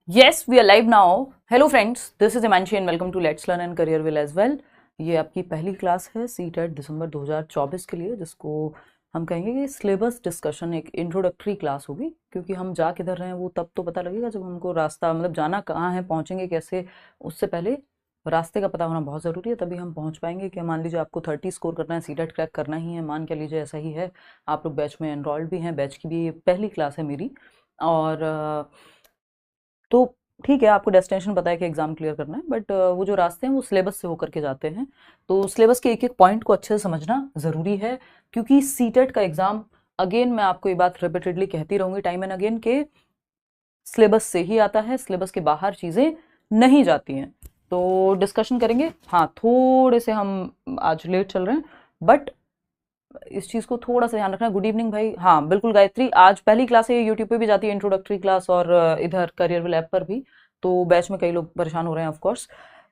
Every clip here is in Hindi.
Yes, we are live now. Hello friends, this is Imanshi and welcome to Let's Learn and Career Will as well. ये आपकी पहली क्लास है सीटेट दिसंबर 2024 के लिए, जिसको हम कहेंगे कि सिलेबस डिस्कशन एक इंट्रोडक्टरी क्लास होगी, क्योंकि हम जा किधर रहे हैं वो तब तो पता लगेगा जब हमको रास्ता मतलब जाना कहाँ है, पहुँचेंगे कैसे। उससे पहले रास्ते का पता होना बहुत ज़रूरी है, तभी हम पहुँच पाएंगे। कि मान लीजिए आपको 30 स्कोर करना है, सीटेट क्रैक करना ही है, मान के लीजिए ऐसा ही है। आप लोग बैच में एनरोल्ड भी हैं, बैच की भी ये पहली क्लास है मेरी। और तो ठीक है, आपको डेस्टिनेशन पता है कि एग्जाम क्लियर करना है, बट वो जो रास्ते हैं वो सिलेबस से होकर के जाते हैं। तो सिलेबस के एक एक पॉइंट को अच्छे से समझना ज़रूरी है, क्योंकि सीटेट का एग्जाम, अगेन मैं आपको ये बात रिपीटेडली कहती रहूँगी टाइम एंड अगेन, के सिलेबस से ही आता है, सिलेबस के बाहर चीज़ें नहीं जाती हैं। तो डिस्कशन करेंगे। हाँ, थोड़े से हम आज लेट चल रहे हैं, बट इस चीज़ को थोड़ा सा ध्यान रखना। गुड इवनिंग भाई। हाँ बिल्कुल गायत्री, आज पहली क्लास है, यूट्यूब पे भी जाती है इंट्रोडक्टरी क्लास, और इधर करियर ऐप पर भी। तो बैच में कई लोग परेशान हो रहे हैं ऑफ कोर्स।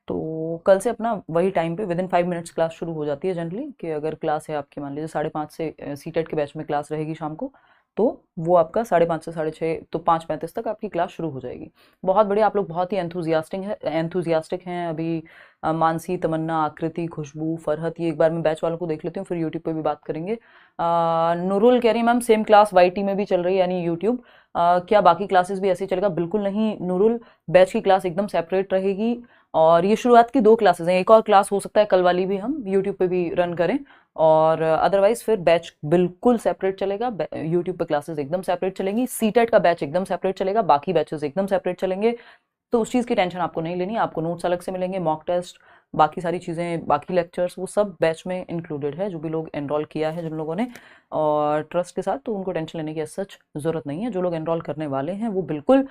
तो कल से अपना वही टाइम पे विदिन 5 मिनट्स क्लास शुरू हो जाती है जनरली। कि अगर क्लास है आपकी, मान लीजिए 5:30 से सीटेट के बैच में क्लास रहेगी शाम को, तो वो आपका 5:30 से 6:30, तो 5:35 तक आपकी क्लास शुरू हो जाएगी। बहुत बढ़िया, आप लोग बहुत ही एंथुजियास्टिक हैं अभी। मानसी, तमन्ना, आकृति, खुशबू, फरहत, ये एक बार मैं बैच वालों को देख लेती हूँ, फिर यूट्यूब पे भी बात करेंगे। नूरुल कह रही है मैम सेम क्लास वाईटी में भी चल रही है, यानी यूट्यूब। क्या बाकी क्लासेस भी ऐसे ही चलेगा? बिल्कुल नहीं नूरुल, बैच की क्लास एकदम सेपरेट रहेगी। और ये शुरुआत की 2 क्लासेस हैं, एक और क्लास हो सकता है कल वाली भी हम यूट्यूब पे भी रन करें, और अदरवाइज फिर बैच बिल्कुल सेपरेट चलेगा। यूट्यूब पे क्लासेस एकदम सेपरेट चलेंगी, सीटेट का बैच एकदम सेपरेट चलेगा, बाकी बैचेस एकदम सेपरेट चलेंगे। तो उस चीज़ की टेंशन आपको नहीं लेनी। आपको नोट्स अलग से मिलेंगे, मॉक टेस्ट, बाकी सारी चीज़ें, बाकी लेक्चर्स, वो सब बैच में इंक्लूडेड है। जो भी लोग एनरोल किया है जिन लोगों ने और ट्रस्ट के साथ, तो उनको टेंशन लेने की सच ज़रूरत नहीं है। जो लोग एनरोल करने वाले हैं वो बिल्कुल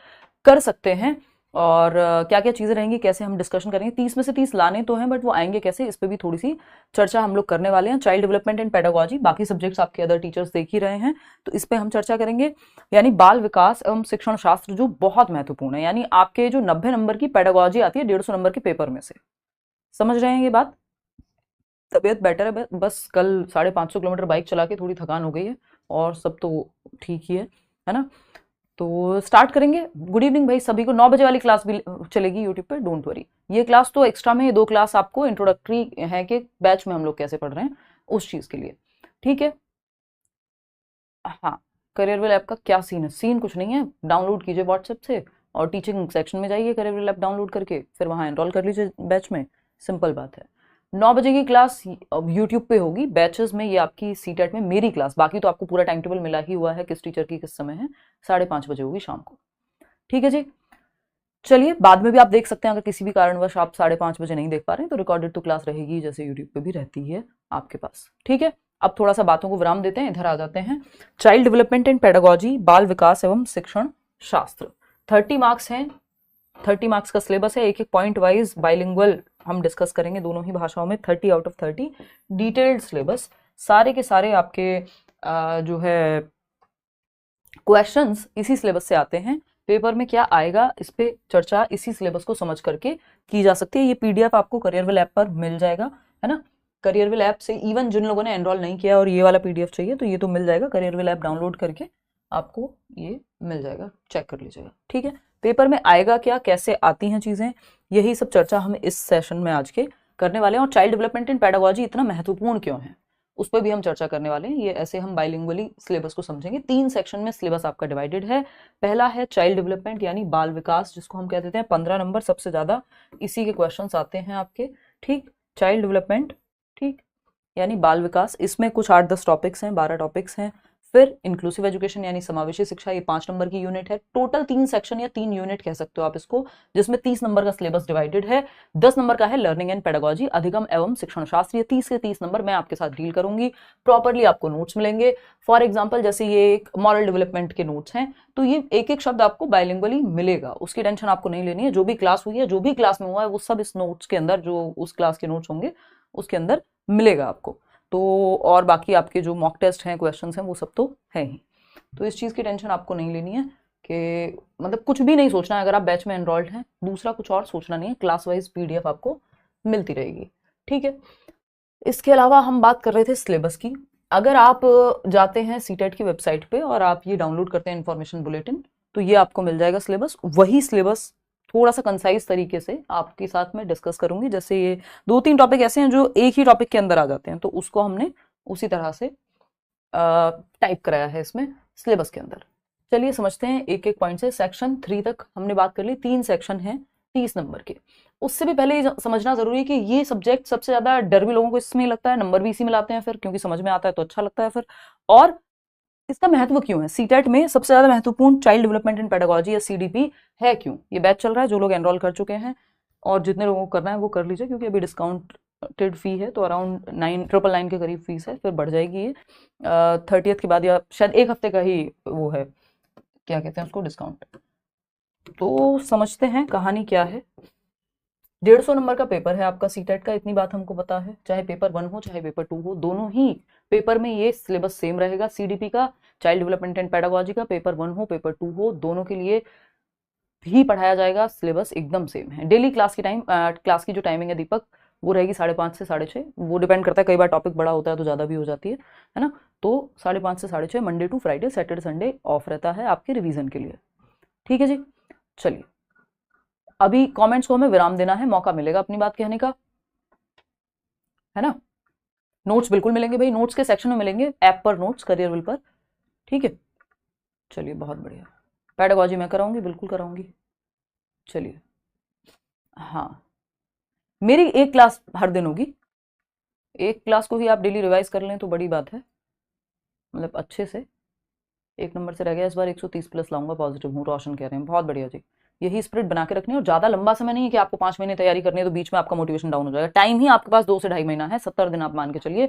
कर सकते हैं। और क्या क्या चीज़ें रहेंगी, कैसे हम डिस्कशन करेंगे, 30 में से 30 लाने तो हैं, बट वो आएंगे कैसे, इस पर भी थोड़ी सी चर्चा हम लोग करने वाले हैं। चाइल्ड डेवलपमेंट एंड पेडागोजी, बाकी सब्जेक्ट्स आपके अदर टीचर्स देख ही रहे हैं, तो इस पर हम चर्चा करेंगे। यानी बाल विकास एवं शिक्षण शास्त्र, जो बहुत महत्वपूर्ण है। यानी आपके जो 90 नंबर की पेडागोजी आती है 150 नंबर के पेपर में से। समझ रहे हैं ये बात? तबीयत बेटर है, बस कल 550 किलोमीटर बाइक चला के थोड़ी थकान हो गई है, और सब तो ठीक ही है ना? तो स्टार्ट करेंगे। गुड इवनिंग भाई सभी को। 9 बजे वाली क्लास भी चलेगी यूट्यूब पे, डोंट वरी। ये क्लास तो एक्स्ट्रा में, ये 2 क्लास आपको इंट्रोडक्टरी है कि बैच में हम लोग कैसे पढ़ रहे हैं, उस चीज़ के लिए। ठीक है। हाँ, करियर ऐप का क्या सीन है? सीन कुछ नहीं है, डाउनलोड कीजिए व्हाट्सएप से और टीचिंग सेक्शन में जाइए, करियर ऐप डाउनलोड करके फिर वहाँ एनरोल कर लीजिए बैच में। सिंपल बात है। 9 बजे की क्लास यूट्यूब पे होगी बैचेस में, ये आपकी सीटेट में मेरी क्लास। बाकी तो आपको पूरा टाइम टेबल मिला ही हुआ है, किस टीचर की किस समय है। 5:30 बजे होगी शाम को। ठीक है जी। चलिए, बाद में भी आप देख सकते हैं, अगर किसी भी कारणवश आप 5:30 बजे नहीं देख पा रहे हैं, तो रिकॉर्डेड तो क्लास रहेगी, जैसे यूट्यूब पे भी रहती है आपके पास। ठीक है। अब थोड़ा सा बातों को विराम देते हैं, इधर आ जाते हैं। चाइल्ड डेवलपमेंट एंड पेडागोजी, बाल विकास एवं शिक्षण शास्त्र। 30 मार्क्स हैं, 30 मार्क्स का सिलेबस है। एक एक पॉइंट वाइज बाइलिंगुअल हम डिस्कस करेंगे दोनों ही भाषाओं में। 30 आउट ऑफ 30 डिटेल्ड सिलेबस, सारे के सारे आपके जो है क्वेश्चंस इसी सिलेबस से आते हैं। पेपर में क्या आएगा, इस पे चर्चा इसी सिलेबस को समझ करके की जा सकती है। ये पीडीएफ आपको करियर ऐप पर मिल जाएगा, है ना? करियर ऐप से इवन जिन लोगों ने एनरोल नहीं किया और ये वाला पीडीएफ चाहिए, तो ये तो मिल जाएगा। करियर ऐप डाउनलोड करके आपको ये मिल जाएगा, चेक कर लीजिएगा। ठीक है। पेपर में आएगा क्या, कैसे आती हैं चीजें, यही सब चर्चा हम इस सेशन में आज के करने वाले हैं। और चाइल्ड डेवलपमेंट एंड पेडागोजी इतना महत्वपूर्ण क्यों है, उस पर भी हम चर्चा करने वाले हैं। ये ऐसे हम बाइलिंगुअली सिलेबस को समझेंगे। 3 सेक्शन में सिलेबस आपका डिवाइडेड है। पहला है चाइल्ड डेवलपमेंट यानी बाल विकास, जिसको हम कह देते हैं 15 नंबर सबसे ज्यादा इसी के क्वेश्चंस आते हैं आपके। ठीक, चाइल्ड डेवलपमेंट, ठीक, यानी बाल विकास। इसमें कुछ 8-10 टॉपिक्स हैं, 12 टॉपिक्स हैं। फिर इंक्लूसिव एजुकेशन यानी समावेशी शिक्षा, ये 5 नंबर की यूनिट है। टोटल 3 सेक्शन या 3 यूनिट कह सकते हो आप इसको, जिसमें 30 नंबर का सिलेबस डिवाइडेड है। 10 नंबर का है लर्निंग एंड पेडागोजी, अधिगम एवं शिक्षण शास्त्र। ये 30 के 30 नंबर मैं आपके साथ डील करूंगी। प्रॉपरली आपको नोट्स मिलेंगे। फॉर एग्जाम्पल, जैसे ये एक मॉरल डेवलपमेंट के नोट्स हैं, तो ये एक एक शब्द आपको बाइलिंगुअली मिलेगा, उसकी टेंशन आपको नहीं लेनी है। जो भी क्लास हुई है, जो भी क्लास में हुआ है, वो सब इस नोट्स के अंदर, जो उस क्लास के नोट्स होंगे उसके अंदर मिलेगा आपको। तो और बाकी आपके जो मॉक टेस्ट हैं, क्वेश्चंस हैं, वो सब तो है ही। तो इस चीज़ की टेंशन आपको नहीं लेनी है कि मतलब कुछ भी नहीं सोचना है। अगर आप बैच में एनरोल्ड हैं, दूसरा कुछ और सोचना नहीं है। क्लास वाइज पीडीएफ आपको मिलती रहेगी। ठीक है। इसके अलावा हम बात कर रहे थे सिलेबस की। अगर आप जाते हैं सीटेट की वेबसाइट पे और आप ये डाउनलोड करते हैं इन्फॉर्मेशन बुलेटिन, तो ये आपको मिल जाएगा सिलेबस। वही सिलेबस थोड़ा सा कंसाइज तरीके से आपके साथ में डिस्कस करूंगी। जैसे ये 2-3 टॉपिक ऐसे हैं जो एक ही टॉपिक के अंदर आ जाते हैं, तो उसको हमने उसी तरह से टाइप कराया है इसमें सिलेबस के अंदर। चलिए समझते हैं एक एक पॉइंट से। सेक्शन 3 तक हमने बात कर ली। 3 सेक्शन हैं 30 नंबर के। उससे भी पहले ये समझना जरूरी है कि ये सब्जेक्ट सबसे ज्यादा डर भी लोगों को इसमें लगता है, नंबर भी इसी में लाते हैं फिर, क्योंकि समझ में आता है तो अच्छा लगता है फिर। और इसका महत्व क्यों है, सीटेट में सबसे ज्यादा महत्वपूर्ण चाइल्ड डेवलपमेंट एंड पेडागोजी या सीडीपी है क्यों? ये बैच चल रहा है, जो लोग एनरोल कर चुके हैं और जितने लोगों को करना है वो कर लीजिए, क्योंकि अभी डिस्काउंटेड फी है, तो अराउंड 9,999 के करीब फीस है। फिर बढ़ जाएगी ये 30th के बाद, या शायद एक हफ्ते का ही वो है, क्या कहते हैं उसको, डिस्काउंट। तो समझते हैं कहानी क्या है। 150 नंबर का पेपर है आपका सीटेट का, इतनी बात हमको पता है। चाहे पेपर 1 हो चाहे पेपर 2 हो, दोनों ही पेपर में ये सिलेबस सेम रहेगा। सीडीपी का, चाइल्ड डेवलपमेंट एंड पेडागोजी का, पेपर 1 हो पेपर 2 हो, दोनों के लिए भी पढ़ाया जाएगा। सिलेबस एकदम सेम है। डेली क्लास की जो टाइमिंग है दीपक, वो रहेगी 5:30 से 6:30। वो डिपेंड करता है, कई बार टॉपिक बड़ा होता है तो ज़्यादा भी हो जाती है ना। तो 5:30 से 6:30 Monday to Friday, Saturday Sunday off रहता है आपके रिवीजन के लिए। ठीक है जी। चलिए, अभी कमेंट्स को हमें विराम देना है, मौका मिलेगा अपनी बात कहने का, है ना। नोट्स बिल्कुल मिलेंगे भाई, नोट्स के सेक्शन में मिलेंगे, ऐप पर नोट्स, करियरविल पर। ठीक है, चलिए बहुत बढ़िया। पेडागोजी मैं कराऊंगी, बिल्कुल कराऊंगी। चलिए, हाँ, मेरी एक क्लास हर दिन होगी। एक क्लास को ही आप डेली रिवाइज कर लें तो बड़ी बात है, मतलब अच्छे से। 1 नंबर से रह गया इस बार, 130 प्लस लाऊंगा, पॉजिटिव हूँ, रोशन कह रहे हैं। बहुत बढ़िया जी, यही स्पिरिट बना के रखनी है। और ज़्यादा लंबा समय नहीं है कि आपको 5 महीने तैयारी करनी है तो बीच में आपका मोटिवेशन डाउन हो जाएगा। टाइम ही आपके पास 2 से 2.5 महीना है, 70 दिन आप मान के चलिए,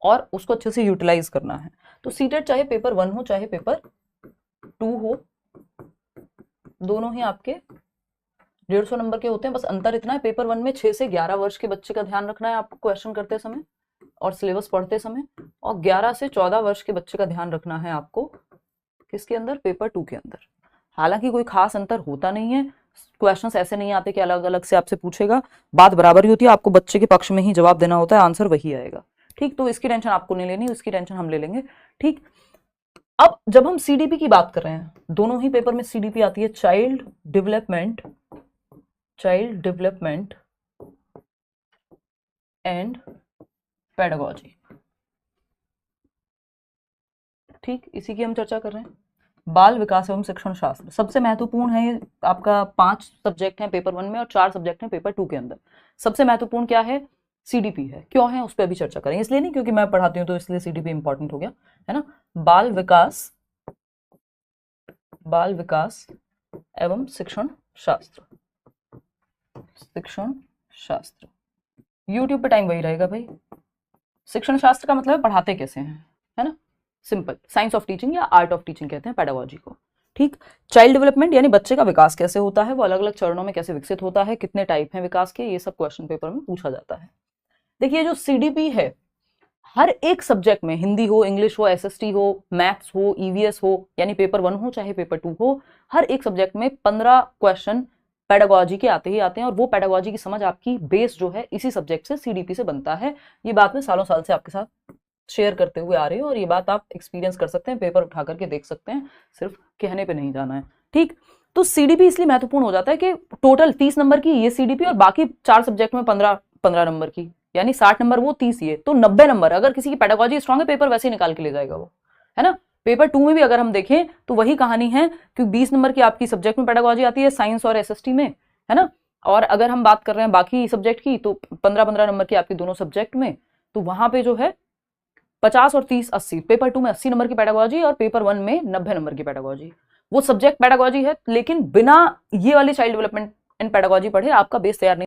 और उसको अच्छे से यूटिलाइज करना है। तो सीटेट चाहे पेपर 1 हो चाहे पेपर 2 हो, दोनों ही आपके 150 नंबर के होते हैं। बस अंतर इतना है, पेपर 1 में 6 से 11 वर्ष के बच्चे का ध्यान रखना है आपको क्वेश्चन करते समय और सिलेबस पढ़ते समय, और 11 से 14 वर्ष के बच्चे का ध्यान रखना है आपको किसके अंदर, पेपर 2 के अंदर। हालांकि कोई खास अंतर होता नहीं है, क्वेश्चंस ऐसे नहीं आते कि अलग अलग से आपसे पूछेगा, बात बराबर ही होती है, आपको बच्चे के पक्ष में ही जवाब देना होता है, आंसर वही आएगा। ठीक, तो इसकी टेंशन आपको नहीं लेनी, उसकी टेंशन हम ले लेंगे। ठीक, अब जब हम सीडीपी की बात कर रहे हैं, दोनों ही पेपर में सीडीपी आती है, चाइल्ड डेवलपमेंट एंड पेडागोजी। ठीक, इसी की हम चर्चा कर रहे हैं। बाल विकास एवं शिक्षण शास्त्र सबसे महत्वपूर्ण है। ये आपका 5 सब्जेक्ट हैं पेपर 1 में और 4 सब्जेक्ट हैं पेपर 2 के अंदर। सबसे महत्वपूर्ण क्या है, सीडीपी है। क्यों है उस पर अभी चर्चा करेंगे, इसलिए नहीं क्योंकि मैं पढ़ाती हूँ तो इसलिए सीडीपी इंपॉर्टेंट हो गया, है ना। बाल विकास एवं शिक्षण शास्त्र, यूट्यूब पे टाइम वही रहेगा भाई। शिक्षण शास्त्र का मतलब पढ़ाते कैसे हैं, है ना, सिंपल। साइंस ऑफ टीचिंग या आर्ट ऑफ टीचिंग कहते हैं पेडागोजी को। ठीक, चाइल्ड डेवलपमेंट यानी बच्चे का विकास कैसे होता है, वो अलग अलग चरणों में कैसे विकसित होता है, कितने टाइप हैं विकास के, ये सब क्वेश्चन पेपर में पूछा जाता है। देखिए, जो सीडीपी है, हर एक सब्जेक्ट में, हिंदी हो, इंग्लिश हो, एसएसटी हो, मैथ्स हो, ईवीएस हो, यानी पेपर 1 हो चाहे पेपर 2 हो, हर एक सब्जेक्ट में 15 क्वेश्चन पेडागोजी के आते ही आते हैं। और वो पेडागोजी की समझ आपकी बेस जो है इसी सब्जेक्ट से, सीडीपी से बनता है। ये बात मैं सालों साल से आपके साथ शेयर करते हुए आ रही हूँ, और ये बात आप एक्सपीरियंस कर सकते हैं, पेपर उठा करके देख सकते हैं, सिर्फ कहने पे नहीं जाना है। ठीक, तो सीडीपी इसलिए महत्वपूर्ण हो जाता है कि टोटल 30 नंबर की ये सीडीपी और बाकी 4 सब्जेक्ट में 15 नंबर की, यानी 60 नंबर वो, 30 ये, तो 90 नंबर। अगर किसी की पेडागोजी स्ट्रांग है, पेपर वैसे ही निकाल के ले जाएगा वो, है ना। पेपर 2 में भी अगर हम देखें तो वही कहानी है, क्योंकि 20 नंबर की आपकी सब्जेक्ट में पेडागोजी आती है, साइंस और एसएसटी में, है ना। और अगर हम बात कर रहे हैं बाकी सब्जेक्ट की, तो 15-15 नंबर की आपकी दोनों सब्जेक्ट में, तो वहां पे जो है 50 और 30 80, पेपर 2 में 80 नंबर की पेडागोजी और पेपर 1 में 90 नंबर की पेडागोजी। वो सब्जेक्ट पेडागोजी है, लेकिन बिना ये वाली चाइल्ड डेवलपमेंट एंड पेडागोजी पढ़े आपका बेस तैयार नहीं